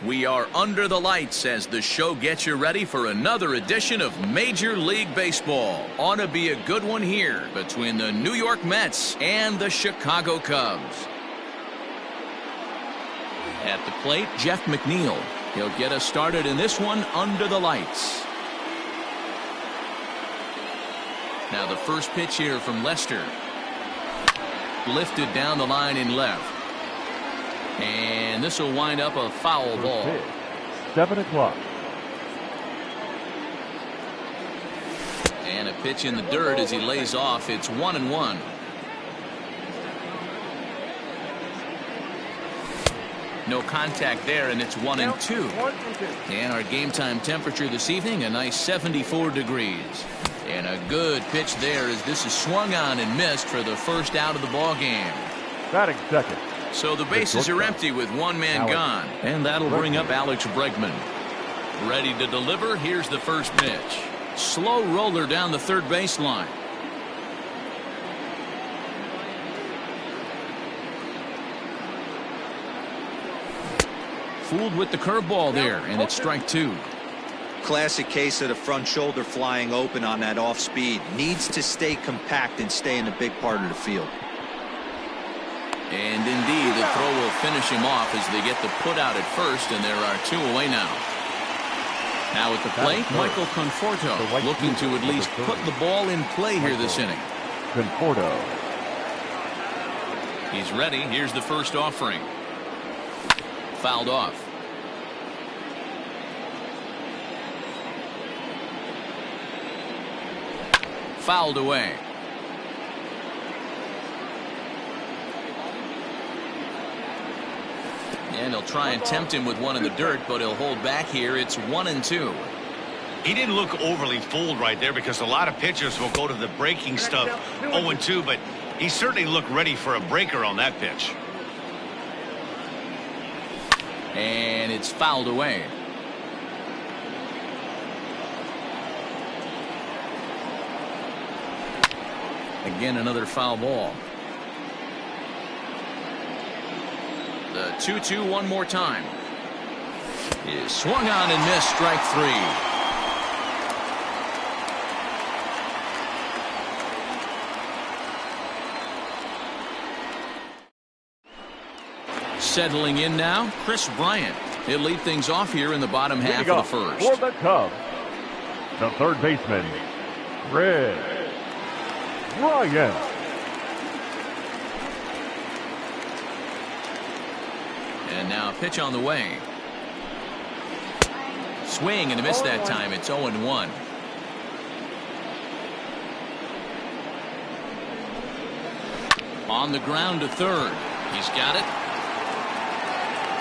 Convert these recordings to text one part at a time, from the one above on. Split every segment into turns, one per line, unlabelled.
We are under the lights as the show gets you ready for another edition of Major League Baseball. Ought to be a good one here between the New York Mets and the Chicago Cubs. At the plate, Jeff McNeil. He'll get us started in this one under the lights. Now the first pitch here from Lester. Lifted down the line in left. And this will wind up a foul ball.
7 o'clock.
And a pitch in the dirt as he lays off. It's 1-1. No contact there, and it's 1-2. And our game time temperature this evening, a nice 74 degrees. And a good pitch there as this is swung on and missed for the first out of the ball game.
Batting second.
So the bases are empty with one man gone. And that'll bring up Alex Bregman. Ready to deliver. Here's the first pitch. Slow roller down the third baseline. Fooled with the curveball there, and it's strike two.
Classic case of the front shoulder flying open on that off speed. Needs to stay compact and stay in the big part of the field.
And indeed, the throw will finish him off as they get the put out at first, and there are two away now. Now at the plate, Michael Conforto looking to at least put the ball in play here this inning.
Conforto.
He's ready. Here's the first offering. Fouled off. Fouled away. And he'll try and tempt him with one in the dirt, but he'll hold back here. It's 1-2.
He didn't look overly fooled right there because a lot of pitchers will go to the breaking stuff 0-2, but he certainly looked ready for a breaker on that pitch.
And it's fouled away. Again, another foul ball. The 2-2 one more time. Is swung on and missed, strike three. Settling in now, Chris Bryant. He'll lead things off here in the bottom half of the first.
For the Cubs, the third baseman, Chris Bryant.
And now a pitch on the way. Swing and a miss that time. It's 0-1. On the ground to third. He's got it.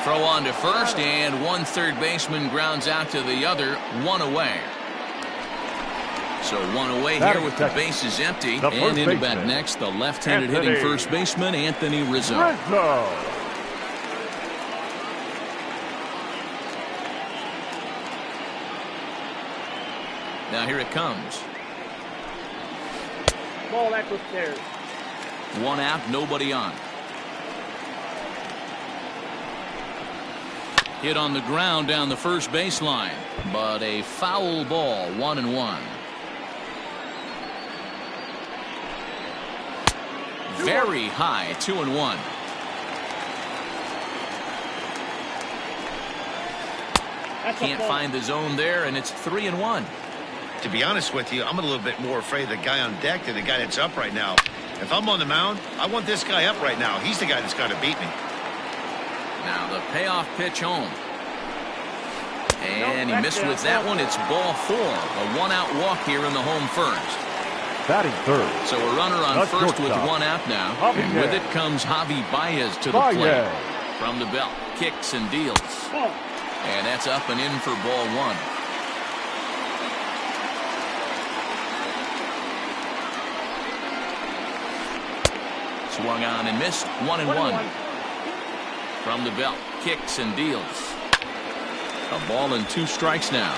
Throw on to first, and one third baseman grounds out to the other. One away. So one away here with the bases empty. And in to bat next, the left-handed hitting first baseman, Anthony Rizzo. Now here it comes.
Ball back upstairs.
One out, nobody on. Hit on the ground down the first baseline, but a foul ball. 1-1. Very high. 2-1. Can't find the zone there, and it's 3-1.
To be honest with you, I'm a little bit more afraid of the guy on deck than the guy that's up right now. If I'm on the mound, I want this guy up right now. He's the guy that's got to beat me.
Now the payoff pitch home. And he missed with that one. It's ball four. A one-out walk here in the home first.
Batting third.
So a runner on first with one out now. And with it comes Javi Baez to the plate. From the belt, kicks and deals. And that's up and in for ball one. Swung on and missed. 1-1. From the belt, kicks and deals. A ball and two strikes now.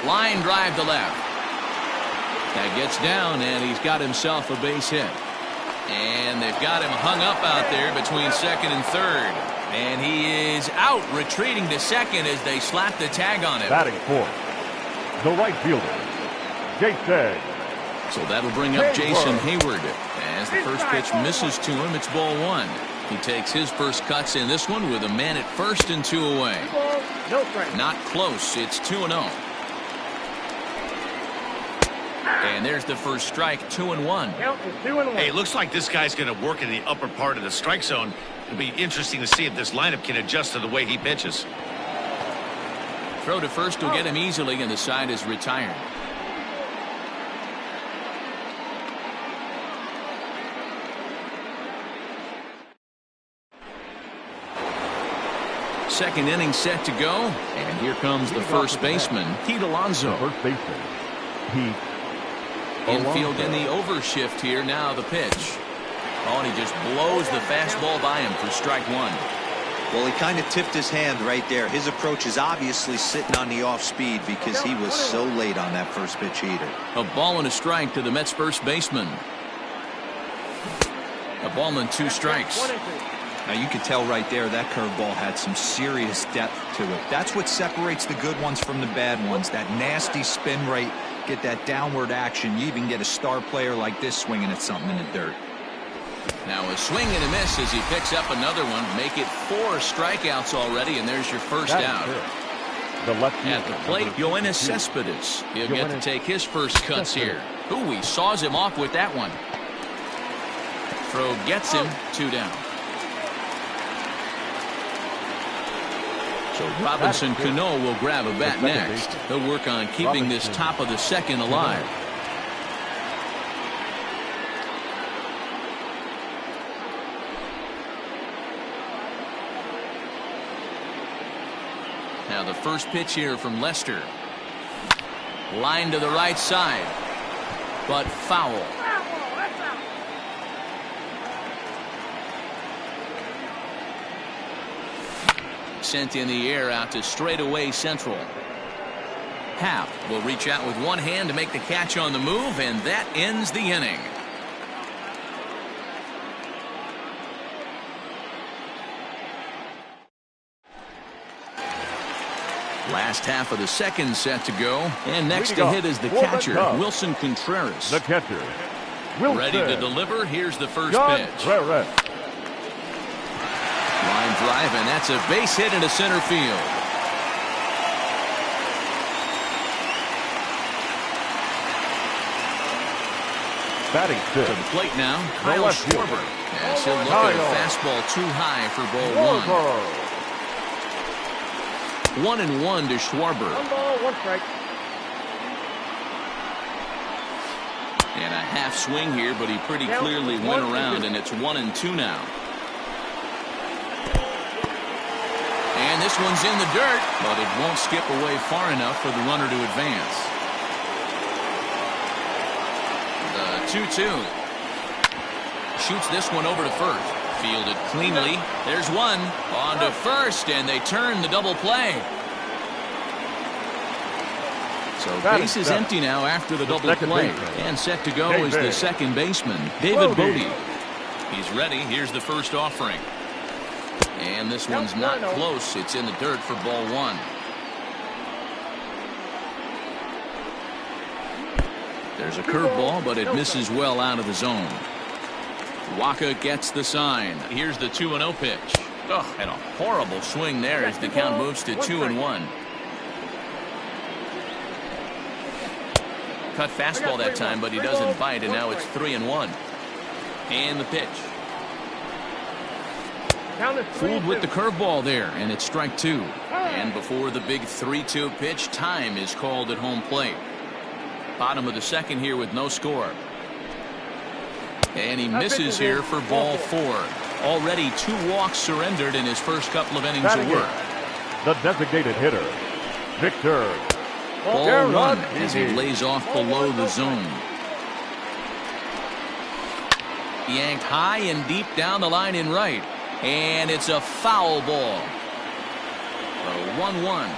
Line drive to left. That gets down, and he's got himself a base hit. And they've got him hung up out there between second and third. And he is out, retreating to second as they slap the tag on him.
Batting fourth, the right fielder, Jason.
So that'll bring up Jason Hayward. As the first pitch misses to him, it's ball one. He takes his first cuts in this one with a man at first and 2 away. Not close. It's 2-0. And there's the first strike, 2-1.
Hey, it looks like this guy's going to work in the upper part of the strike zone. It'll be interesting to see if this lineup can adjust to the way he pitches.
Throw to first will get him easily, and the side is retired. Second inning set to go, and here comes the first baseman, Pete Alonso.
First baseman, Pete
Infield in the overshift here. Now the pitch. Oh, and he just blows the fastball by him for strike one.
Well, he kind of tipped his hand right there. His approach is obviously sitting on the off speed because he was so late on that first pitch heater.
A ball and a strike to the Mets first baseman. A ball and 2 strikes.
Now you could tell right there that curveball had some serious depth to it. That's what separates the good ones from the bad ones. That nasty spin rate, get that downward action. You even get a star player like this swinging at something in the dirt.
Now a swing and a miss as he picks up another one. Make it 4 strikeouts already, and there's your first out.
The left
At the plate, Yoenis Cespedes. He'll get to take his first cuts here. Ooh, he saws him off with that one. Throw gets him, 2 down. So Robinson Cano will grab a bat next. He'll work on keeping this top of the second alive. Now the first pitch here from Lester. Line to the right side, but foul. Sent in the air out to straightaway central. Happ will reach out with one hand to make the catch on the move, and that ends the inning. Last half of the second set to go, and next to hit is the catcher, Wilson Contreras.
The catcher, Wilson.
Ready to deliver. Here's the first pitch. Line drive, and that's a base hit into center field.
Batting
To the plate now, Kyle Schwarber. As he'll look at a fastball too high for ball one. 1-1 to Schwarber.
1 strike.
And a half swing here, but he pretty clearly went around, and it's 1-2 now. And this one's in the dirt, but it won't skip away far enough for the runner to advance. The 2-2. Shoots this one over to first. Fielded cleanly. There's one. On to first, and they turn the double play. So base is empty now after the double play. And set to go is the second baseman, David Bodie. He's ready. Here's the first offering. And this one's not close. It's in the dirt for ball one. There's a curveball, but it misses well out of the zone. Waka gets the sign. Here's the 2-0 pitch. Oh, and a horrible swing there as the count moves to 2-1. Cut fastball that time, but he doesn't bite, and now it's 3-1. And the pitch. Fooled with the curveball there, and it's strike 2. And before the big 3-2 pitch, time is called at home plate. Bottom of the second here with no score. And he misses here for ball 4. Already 2 walks surrendered in his first couple of innings of work.
The designated hitter, Victor.
Ball 1 as he lays off below the zone. Yanked high and deep down the line in right. And it's a foul ball. A 1-1.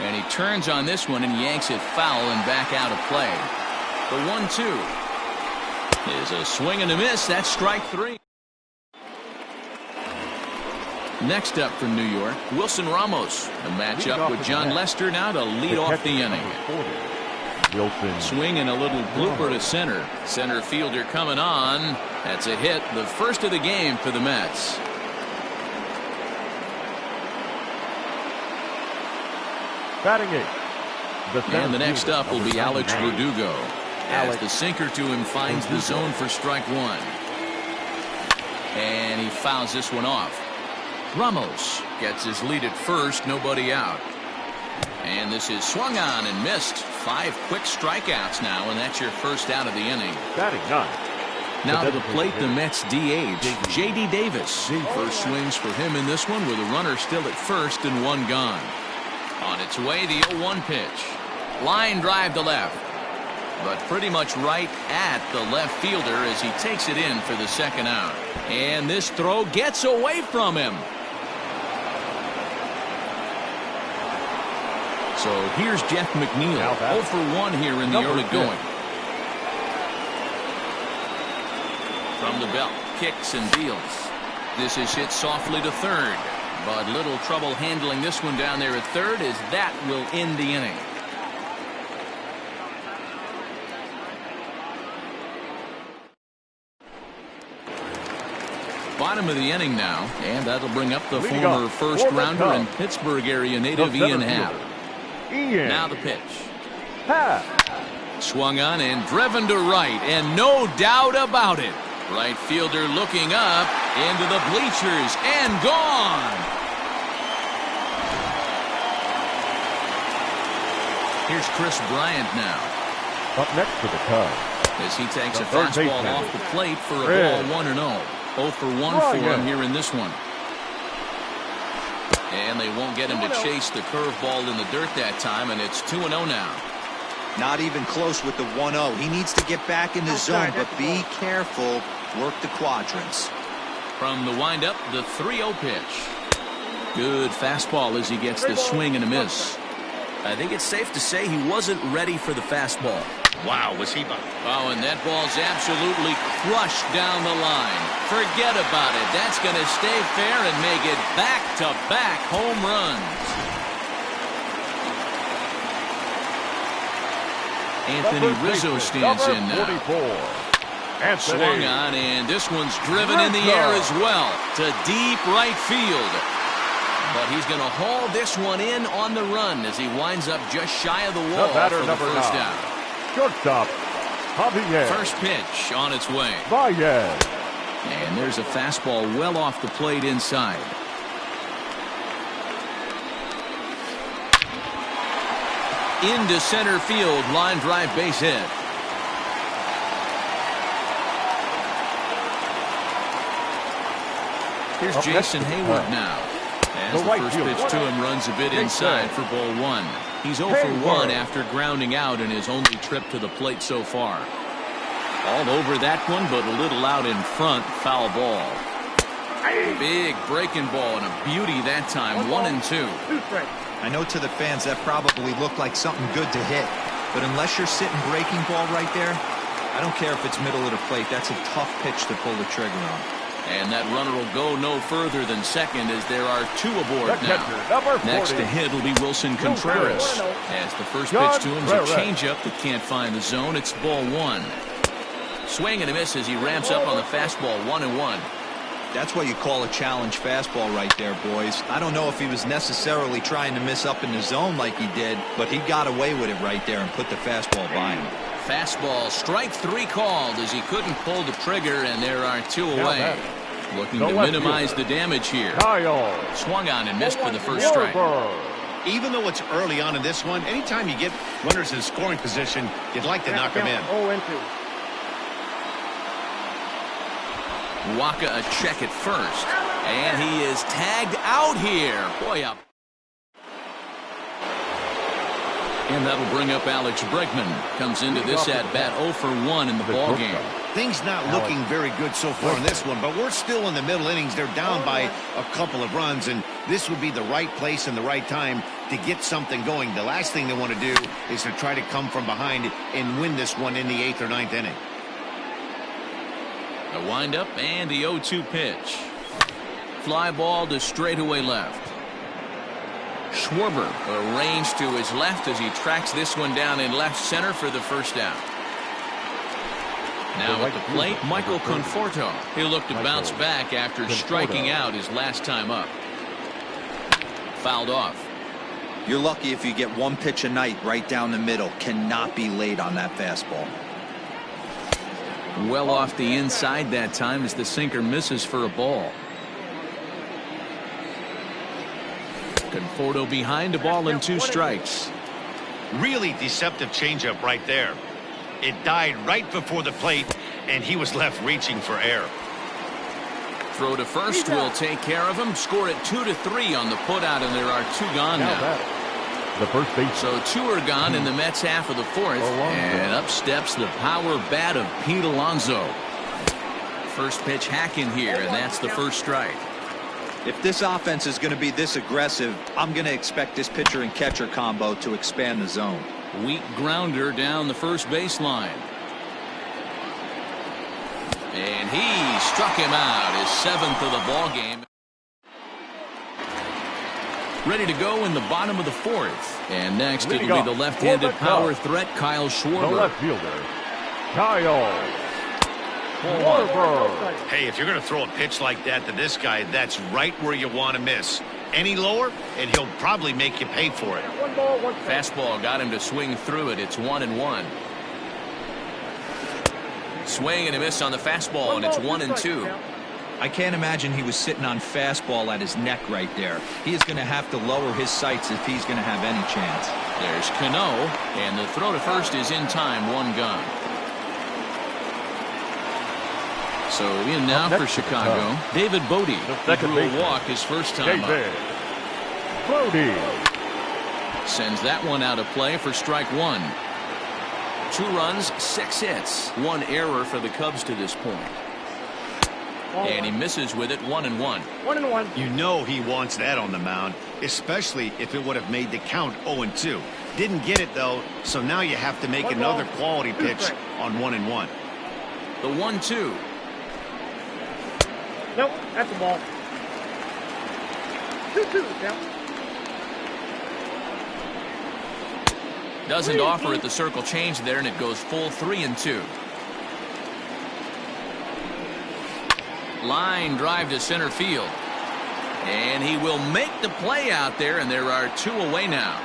And he turns on this one and yanks it foul and back out of play. The 1-2 is a swing and a miss. That's strike 3. Next up for New York, Wilson Ramos. A matchup with John Lester now to lead off the inning.
Wilson.
Swing and a little blooper to center. Center fielder coming on. That's a hit. The first of the game for the Mets.
Batting 8.
And the next up will be Alex Verdugo. As the sinker to him finds the zone for strike 1. And he fouls this one off. Ramos gets his lead at first, nobody out. And this is swung on and missed. 5 quick strikeouts now, and that's your first out of the inning.
Batting 9.
Now to the plate, the Mets DH, J.D. Davis. First swings for him in this one with a runner still at first and 1 gone. On its way, the 0-1 pitch. Line drive to left. But pretty much right at the left fielder as he takes it in for the second out. And this throw gets away from him. So here's Jeff McNeil, 0 for 1 here in the early going. From the belt, kicks and deals. This is hit softly to third, but little trouble handling this one down there at third as that will end the inning. Bottom of the inning now, and that'll bring up the former first rounder and Pittsburgh area native Ian Happ. Now the pitch. Swung on and driven to right, and no doubt about it. Right fielder looking up into the bleachers and gone. Here's Chris Bryant now.
Up next for the Cubs.
As he takes a fastball off the plate for a ball 1-0. 0 for 1 for him here in this one. And they won't get him to chase the curveball in the dirt that time, and it's 2-0 now.
Not even close with the 1-0. He needs to get back in the zone, but be careful. Work the quadrants.
From the windup, the 3-0 pitch. Good fastball as he gets the swing and a miss. I think it's safe to say he wasn't ready for the fastball.
Wow, was he?
Oh, and that ball's absolutely crushed down the line. Forget about it. That's going to stay fair and make it back-to-back home runs. Anthony Rizzo stands in now. Swung on, and this one's driven in the air as well to deep right field. But he's going to haul this one in on the run as he winds up just shy of the wall for the first out.
Shortstop, Javier.
First pitch on its way.
Baez.
And there's a fastball well off the plate inside. Into center field, line drive base hit. Here's Jason Hayward now. As the first pitch to him runs a bit inside for ball 1. He's 0 for 1 after grounding out in his only trip to the plate so far. All over that one, but a little out in front. Foul ball. Big breaking ball and a beauty that time. 1-2.
I know to the fans that probably looked like something good to hit, but unless you're sitting breaking ball right there, I don't care if it's middle of the plate. That's a tough pitch to pull the trigger on.
And that runner will go no further than second as there are 2 aboard now. Next to hit will be Wilson Contreras. As the first pitch to him is a changeup that can't find the zone. It's ball 1. Swing and a miss as he ramps up on the fastball. 1-1.
That's what you call a challenge fastball right there, boys. I don't know if he was necessarily trying to miss up in the zone like he did, but he got away with it right there and put the fastball by him.
Fastball, strike 3 called as he couldn't pull the trigger, and there are 2 away. Looking to minimize the damage here. Swung on and missed for the first strike.
Even though it's early on in this one, anytime you get runners in scoring position, you'd like to knock them in.
Waka a check at first, and he is tagged out here. Boy, up. And that'll bring up Alex Bregman. Comes into this at-bat 0 for 1 in the ballgame.
Things not looking very good so far in this one, but we're still in the middle innings. They're down by a couple of runs, and this would be the right place and the right time to get something going. The last thing they want to do is to try to come from behind and win this one in the 8th or 9th inning.
The windup and the 0-2 pitch. Fly ball to straightaway left. Schwarber arranged to his left as he tracks this one down in left center for the first out. Now at the plate, Michael Conforto. He'll look to bounce back after striking out his last time up. Fouled off.
You're lucky if you get one pitch a night right down the middle. Cannot be late on that fastball.
Well off the inside that time as the sinker misses for a ball. Conforto behind, a ball and 2 strikes.
Really deceptive changeup right there. It died right before the plate, and he was left reaching for air.
Throw to first will take care of him. Score it 2-3 on the putout, and there are 2 gone now.
The first base.
So 2 are gone in the Mets half of the 4th, and up steps the power bat of Pete Alonso. First pitch hacking here, and that's the first strike.
If this offense is going to be this aggressive, I'm going to expect this pitcher and catcher combo to expand the zone.
Weak grounder down the first baseline. And he struck him out, his 7th of the ball game. Ready to go in the bottom of the 4th. And next it'll be the left-handed power threat, Kyle Schwarber.
The left fielder, Kyle Schwarber.
Hey, if you're going to throw a pitch like that to this guy, that's right where you want to miss. Any lower, and he'll probably make you pay for it.
Fastball got him to swing through it. It's 1-1. Swing and a miss on the fastball, and it's 1-2.
I can't imagine he was sitting on fastball at his neck right there. He is going to have to lower his sights if he's going to have any chance.
There's Cano, and the throw to first is in time, 1 gone. So in now for Chicago, David Bodie. He drew a walk his first time up.
Bodie
sends that one out of play for strike 1. 2 runs, 6 hits, 1 error for the Cubs to this point. And he misses with it, 1-1.
1-1.
You know he wants that on the mound, especially if it would have made the count 0-2. Didn't get it though, so now you have to make another quality pitch on 1-1.
The 1-2.
Nope, that's a ball. 2-2 now.
Doesn't offer at the circle change there, and it goes full 3-2. Line drive to center field. And he will make the play out there, and there are 2 away now.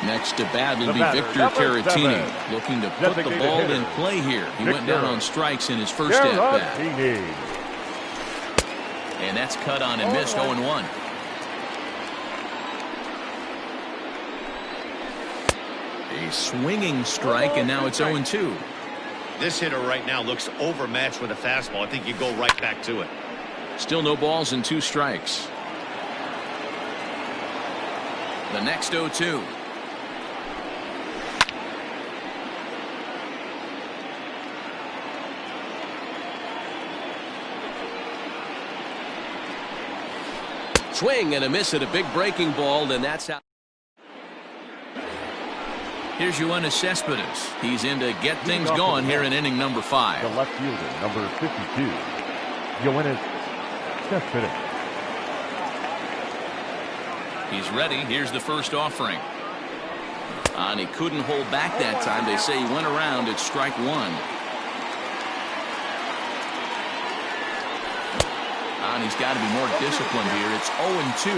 Next to bat will be Victor Caratini, looking to put the ball in play here. He went down on strikes in his first at-bat. And that's cut on and missed, 0-1. A swinging strike, and now it's 0-2.
This hitter right now looks overmatched with a fastball. I think you go right back to it.
Still no balls and 2 strikes. The next 0-2. Swing and a miss at a big breaking ball, and that's how. Here's Yoenis Cespedes. He's in to get things going here in inning number 5.
The left fielder, number 52, Yoenis Cespedes.
He's ready. Here's the first offering. And he couldn't hold back that time. They say he went around at strike 1. And he's got to be more disciplined here. It's 0-2.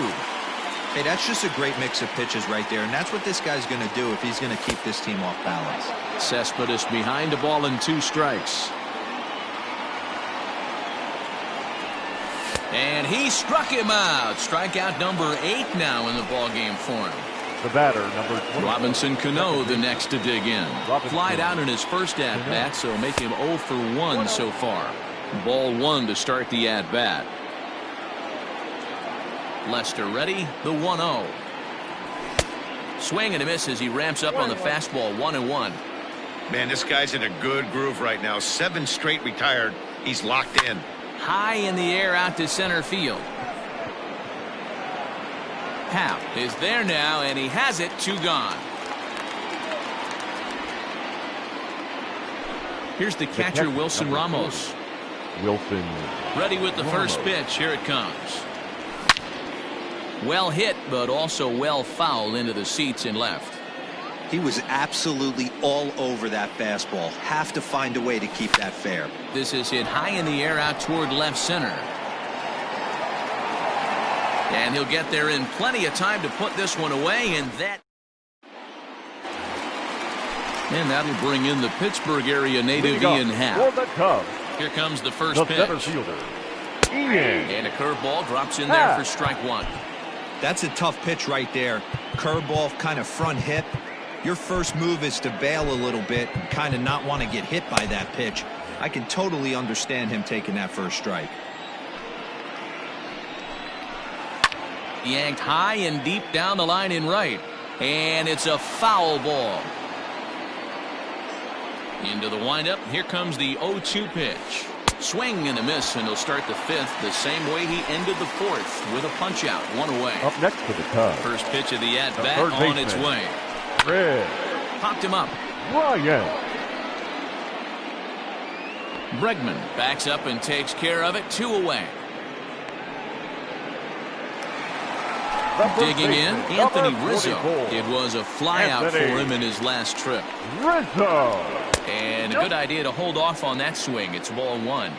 Hey, that's just a great mix of pitches right there, and that's what this guy's going to do if he's going to keep this team off balance.
Cespedes behind a ball and 2 strikes. And he struck him out. Strikeout number 8 now in the ballgame for him.
The batter, number 20.
Robinson Cano, the next to dig in. Flied out in his first at-bat, so make him 0 for 1 so far. Ball 1 to start the at-bat. Lester ready, the 1-0. Swing and a miss as he ramps up on the fastball, 1-1.
Man, this guy's in a good groove right now. 7 straight retired. He's locked in.
High in the air out to center field. Half is there now, and he has it. 2 gone. Here's the catcher, Wilson Ramos.
Wilson.
Ready with the first pitch. Here it comes. Well hit, but also well fouled into the seats and left.
He was absolutely all over that fastball. Have to find a way to keep that fair.
This is hit high in the air out toward left center. And he'll get there in plenty of time to put this one away, and that'll bring in the Pittsburgh area native Ian Happ.
For the Cubs,
here comes the first pitch.
Center fielder, Ian.
And a curveball drops in there for strike 1.
That's a tough pitch right there. Curveball, kind of front hip. Your first move is to bail a little bit and kind of not want to get hit by that pitch. I can totally understand him taking that first strike.
Yanked high and deep down the line in right. And it's a foul ball. Into the windup. Here comes the 0-2 pitch. Swing and a miss, and he'll start the 5th the same way he ended the 4th with a punch out. 1 away.
Up next for the Cubs,
First pitch of the at-bat on its way.
Red.
Popped him up.
Ryan.
Bregman backs up and takes care of it. 2 away. Digging in, Anthony Rizzo. It was a flyout for him in his last trip.
Rizzo.
And a good idea to hold off on that swing. It's ball 1.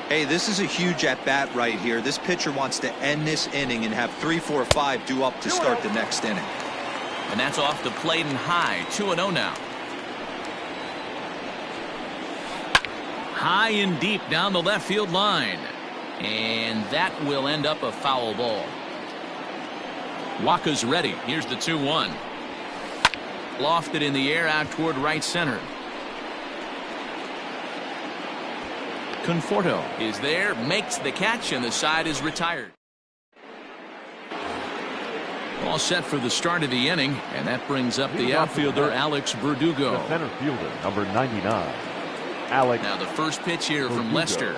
Hey, this is a huge at-bat right here. This pitcher wants to end this inning and have 3, 4, 5 due up to start the next inning.
And that's off the plate and high. 2-0 now. High and deep down the left field line. And that will end up a foul ball. Waka's ready. Here's the 2-1. Lofted in the air out toward right center. Conforto is there, makes the catch, and the side is retired. All set for the start of the inning, and that brings up the outfielder Alex Verdugo.
The center fielder, number 99, Alex.
Now the first pitch here from Lester.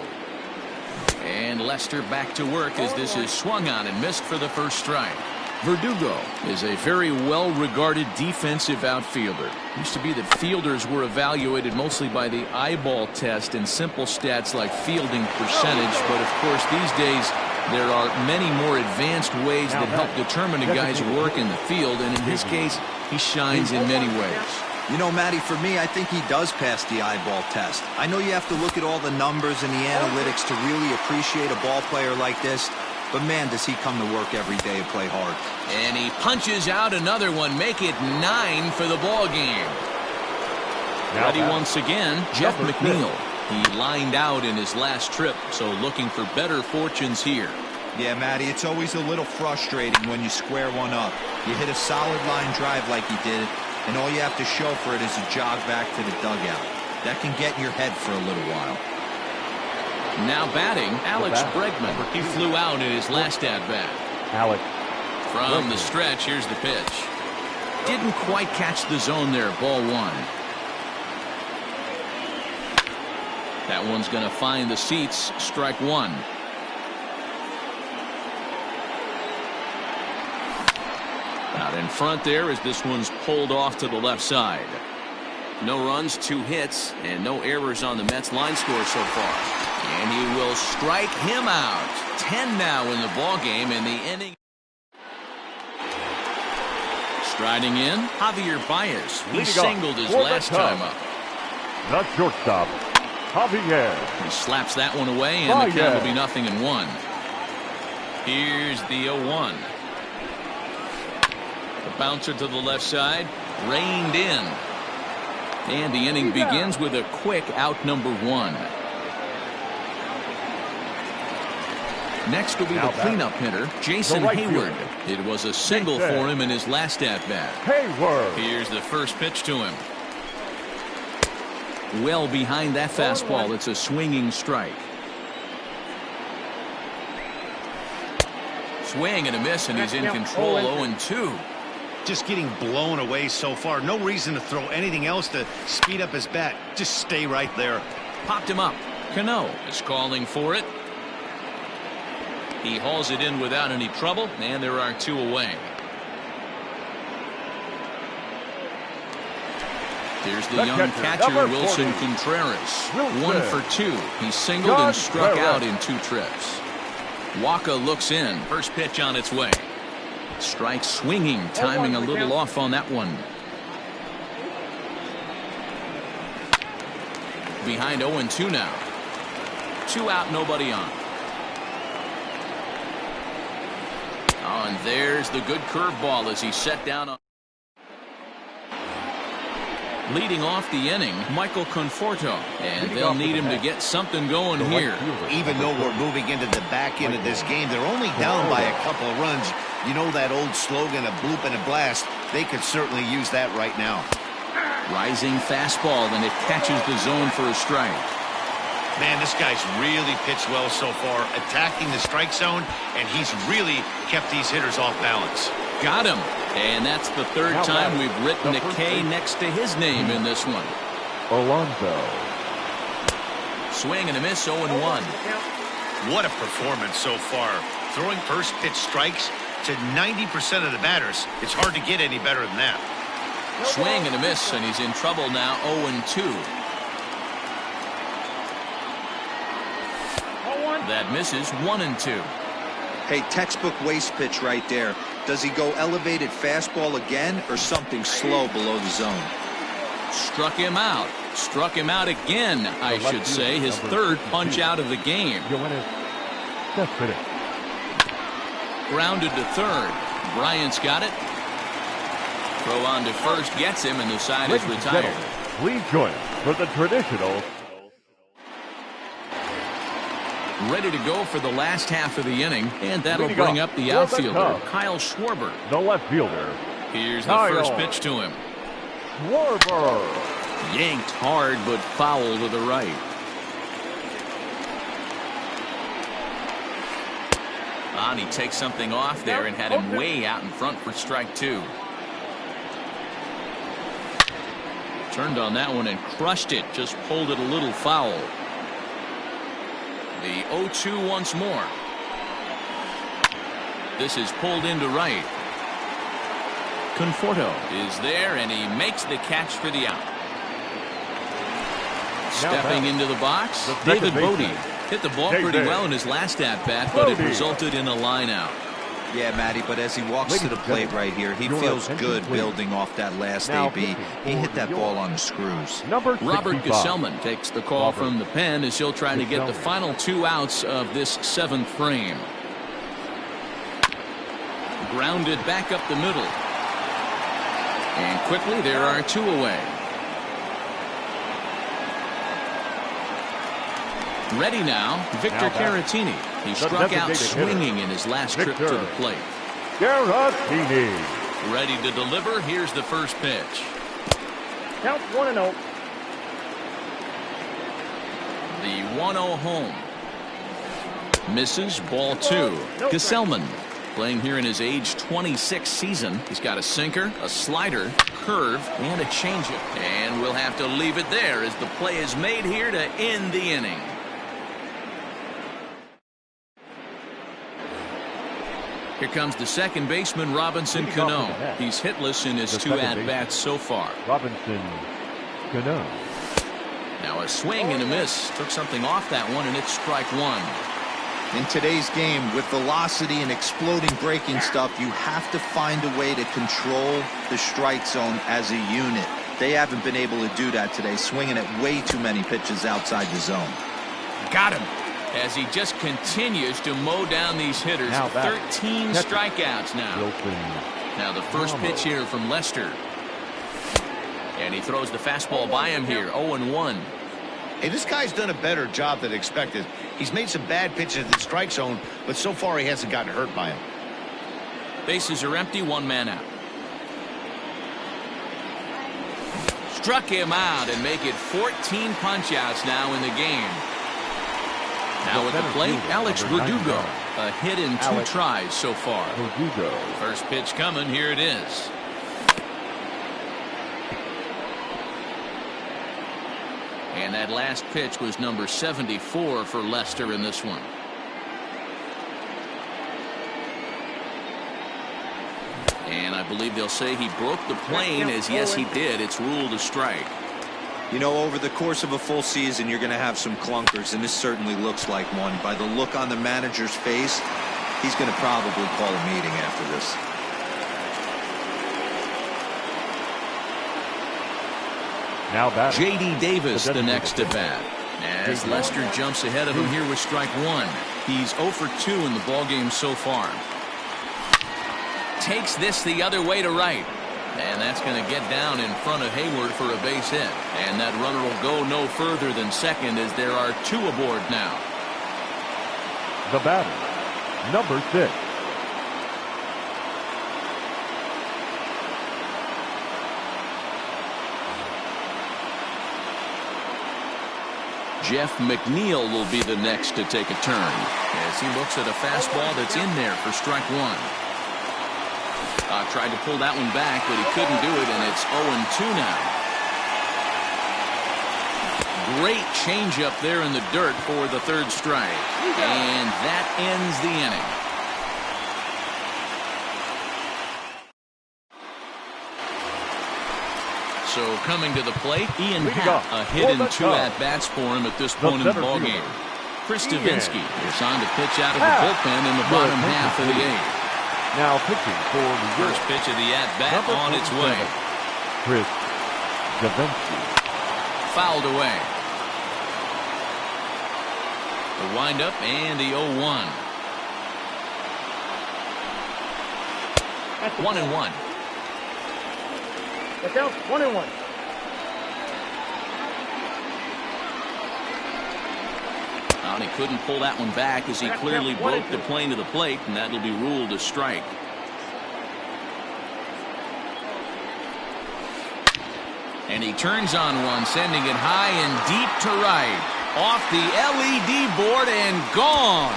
And Lester back to work as this is swung on and missed for the first strike. Verdugo is a very well-regarded defensive outfielder. It used to be that fielders were evaluated mostly by the eyeball test and simple stats like fielding percentage, but of course these days there are many more advanced ways that help determine a guy's work in the field, and in his case he shines in many ways.
You know, Matty, for me, I think he does pass the eyeball test. I know you have to look at all the numbers and the analytics to really appreciate a ball player like this. But, man, does he come to work every day and play hard.
And he punches out another one. Make it 9 for the ball game. Ready once again, Jeff McNeil. He lined out in his last trip, so looking for better fortunes here.
Yeah, Matty, it's always a little frustrating when you square one up. You hit a solid line drive like he did, and all you have to show for it is a jog back to the dugout. That can get in your head for a little while.
Now batting, Alex Bregman. He flew out in his last at-bat.
Alex.
From the stretch, here's the pitch. Didn't quite catch the zone there, ball 1. That one's going to find the seats, strike 1. Out in front there as this one's pulled off to the left side. No runs, 2 hits, and no errors on the Mets line score so far. And he will strike him out. 10 now in the ball game, and the inning. Striding in, Javier Baez. He singled his last time up.
The shortstop, Javier.
He slaps that one away, and the count will be 0-1. Here's the 0-1. The bouncer to the left side, reined in. And the inning begins with a quick out number 1. Next will be the cleanup hitter, Jason Hayward. It was a single for him in his last at-bat.
Hayward.
Here's the first pitch to him. Well behind that fastball. It's a swinging strike. Swing and a miss, and he's in control. 0-2.
Just getting blown away so far. No reason to throw anything else to speed up his bat. Just stay right there.
Popped him up. Cano is calling for it. He hauls it in without any trouble, and there are 2 away. Here's the young catcher, Wilson Contreras. 1 for 2. He singled and struck out in 2 trips. Waka looks in. First pitch on its way. Strike swinging, timing a little off on that one. Behind 0-2 now. 2 out, nobody on. Oh, and there's the good curveball as he set down on. Leading off the inning, Michael Conforto, and they'll need him to get something going here.
Even though we're moving into the back end of this game, they're only down by a couple of runs. You know that old slogan, a bloop and a blast? They could certainly use that right now.
Rising fastball, and it catches the zone for a strike.
Man, this guy's really pitched well so far, attacking the strike zone, and he's really kept these hitters off balance.
Got him. And that's the 3rd time we've written a K next to his name in this one.
Alonso.
Swing and a miss, 0-1.
What a performance so far. Throwing first pitch strikes to 90% of the batters. It's hard to get any better than that.
Swing and a miss, and he's in trouble now, 0-2. That misses, 1-2.
Hey, textbook waste pitch right there. Does he go elevated fastball again or something slow below the zone?
Struck him out. Struck him out again, I should say. His 3rd punch out of the game. Grounded to 3rd. Bryant's got it. Throw on to first, gets him, and the side is retired.
Please join us for the traditional.
Ready to go for the last half of the inning, and that'll bring up the outfielder, Kyle Schwarber.
The left fielder.
Here's the first pitch to him.
Schwarber.
Yanked hard, but foul to the right. And he takes something off there and had him way out in front for strike 2. Turned on that one and crushed it, just pulled it a little foul. The 0-2 once more. This is pulled into right. Conforto is there, and he makes the catch for the out. Stepping into the box, David Bodie hit the ball pretty well in his last at-bat, but it resulted in a line-out.
Yeah, Matty, but as he walks to the plate right here, he feels good building off that last AB. He hit that ball on the screws.
Robert Gesellman takes the call from the pen as he'll try to get the final 2 outs of this 7th frame. Grounded back up the middle. And quickly there are 2 away. Ready now, Victor Caratini. He struck out swinging in his last trip to the plate.
Caratini.
Ready to deliver. Here's the first pitch.
Count 1-0.
The 1-0 home. Misses, ball 2. Gesellman playing here in his age 26 season. He's got a sinker, a slider, curve, and a changeup. And we'll have to leave it there as the play is made here to end the inning. Here comes the second baseman, Robinson Cano. He's hitless in his 2 at-bats so far.
Robinson Cano.
Now a swing and a miss. Took something off that one, and it's strike 1.
In today's game, with velocity and exploding breaking stuff, you have to find a way to control the strike zone as a unit. They haven't been able to do that today, swinging at way too many pitches outside the zone.
Got him. As he just continues to mow down these hitters. 13 strikeouts now. Now the first pitch here from Lester. And he throws the fastball by him here. 0-1.
Hey, this guy's done a better job than expected. He's made some bad pitches in the strike zone, but so far he hasn't gotten hurt by him.
Bases are empty, 1 man out. Struck him out and make it 14 punch-outs now in the game. Now at the plate, Alex Verdugo. A hit in 2 tries so far. First pitch coming. Here it is. And that last pitch was number 74 for Lester in this one. And I believe they'll say he broke the plane, as yes, he did. It's ruled a strike.
You know, over the course of a full season, you're going to have some clunkers, and this certainly looks like one. By the look on the manager's face, he's going to probably call a meeting after this.
Now that
J.D. Davis, the next at bat. As Lester jumps ahead of him here with strike one. He's 0 for 2 in the ballgame so far. Takes this the other way to right. And that's going to get down in front of Hayward for a base hit. And that runner will go no further than second, as there are 2 aboard now.
the batter, number 6.
Jeff McNeil will be the next to take a turn as he looks at a fastball that's in there for strike one. Tried to pull that one back, but he couldn't do it, and it's 0-2 now. Great changeup there in the dirt for the third strike, and that ends the inning. So coming to the plate, Ian Happ, a hit and 2 at-bats for him at this point in the ballgame. Chris Stavinsky is on to pitch out of the bullpen in the bottom half of the 8th.
Now pitching for the
first pitch of the at-bat on its way.
Chris Stavinsky.
Fouled away. The windup and the 0-1. 1-1.
The count 1-1.
He couldn't pull that one back as he clearly broke the plane to the plate, and that'll be ruled a strike. And he turns on one, sending it high and deep to right. Off the LED board and gone.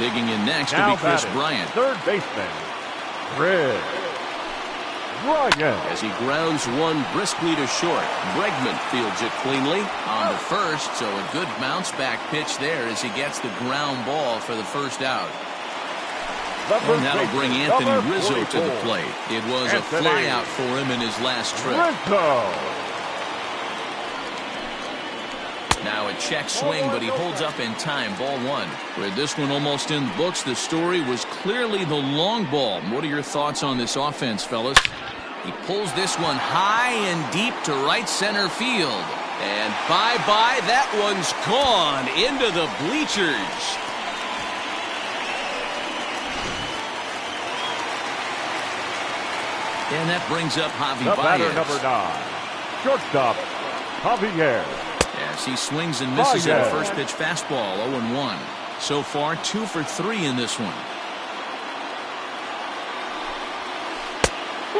Digging in next
now
will be Chris
batting,
Bryant.
third baseman, Chris Bryant.
As he grounds one briskly to short. Bregman fields it cleanly on the first, so a good bounce back pitch there as he gets the ground ball for the first out. And that'll bring Anthony Rizzo to the plate. It was a fly out for him in his last trip. Now a check swing, but he holds up in time. Ball one. With this one almost in the books, the story was clearly the long ball. What are your thoughts on this offense, fellas? He pulls this one high and deep to right center field. And bye-bye, that one's gone into the bleachers. And that brings up Javi
the
Baez.
Batter number 9, shortstop, Javier.
As he swings and misses at a first pitch fastball, 0-1. So far, 2 for 3 in this one.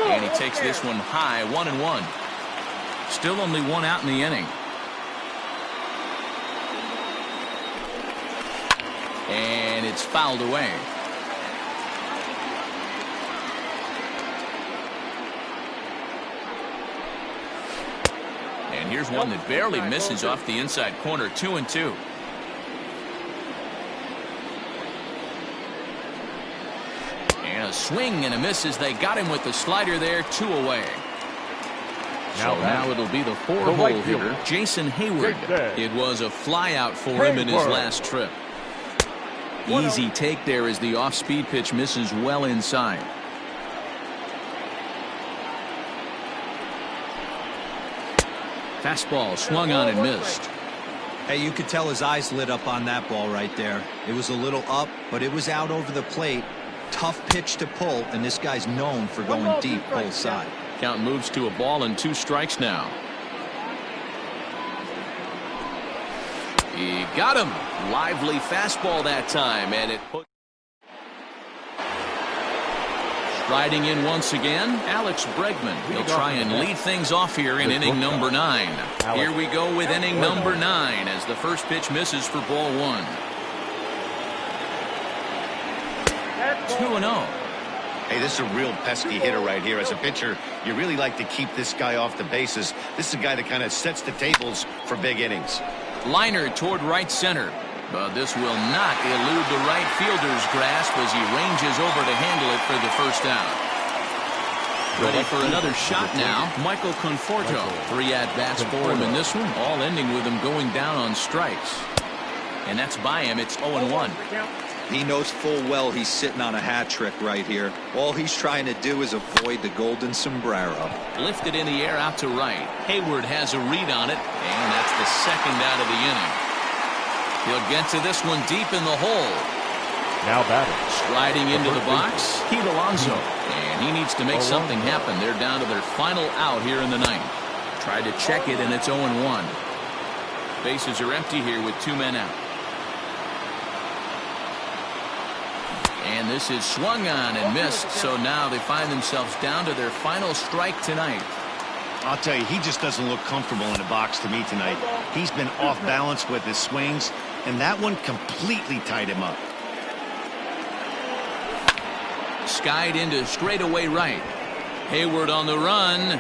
And he takes this one high, 1-1. Still only 1 out in the inning. And it's fouled away. And here's one that barely misses off the inside corner, 2-2. And a swing and a miss as they got him with the slider there, 2 away. So now it'll be the 4-hole hitter, Jason Hayward. It was a fly out for him in his last trip. Easy take there as the off-speed pitch misses well inside. Fastball swung on and missed.
Hey, you could tell his eyes lit up on that ball right there. It was a little up, but it was out over the plate. Tough pitch to pull, and this guy's known for going deep both sides.
Count moves to a ball and 2 strikes now. He got him. Lively fastball that time, and it put. Riding in once again, Alex Bregman. He'll try and lead things off here in inning number 9. Here we go with inning number 9 as the first pitch misses for ball 1. 2-0.
Hey, this is a real pesky hitter right here. As a pitcher, you really like to keep this guy off the bases. This is a guy that kind of sets the tables for big innings.
Liner toward right center. But this will not elude the right fielder's grasp as he ranges over to handle it for the first out. Ready for another shot now, Michael Conforto. 3 at-bats for him in this one, all ending with him going down on strikes. And that's by him. It's 0-1.
He knows full well he's sitting on a hat trick right here. All he's trying to do is avoid the golden sombrero.
Lifted in the air out to right. Hayward has a read on it, and that's the second out of the inning. He'll get to this one deep in the hole.
Now batting.
Striding into the box, Pete Alonso. And he needs to make something happen. They're down to their final out here in the ninth. Tried to check it, and it's 0-1. Bases are empty here with 2 men out. And this is swung on and missed, so now they find themselves down to their final strike tonight.
I'll tell you, he just doesn't look comfortable in the box to me tonight. He's been off balance with his swings, and that one completely tied him up.
Skied into straightaway right. Hayward on the run.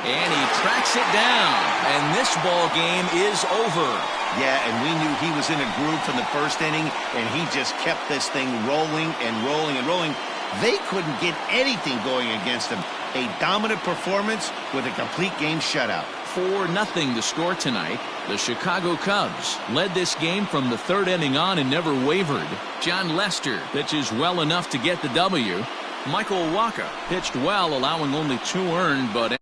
And he tracks it down. And this ball game is over.
Yeah, and we knew he was in a groove from the first inning, and he just kept this thing rolling and rolling and rolling. They couldn't get anything going against him. A dominant performance with a complete game shutout.
4-0 the score tonight. The Chicago Cubs led this game from the 3rd inning on and never wavered. John Lester pitches well enough to get the W. Michael Wacha pitched well, allowing only 2 earned, but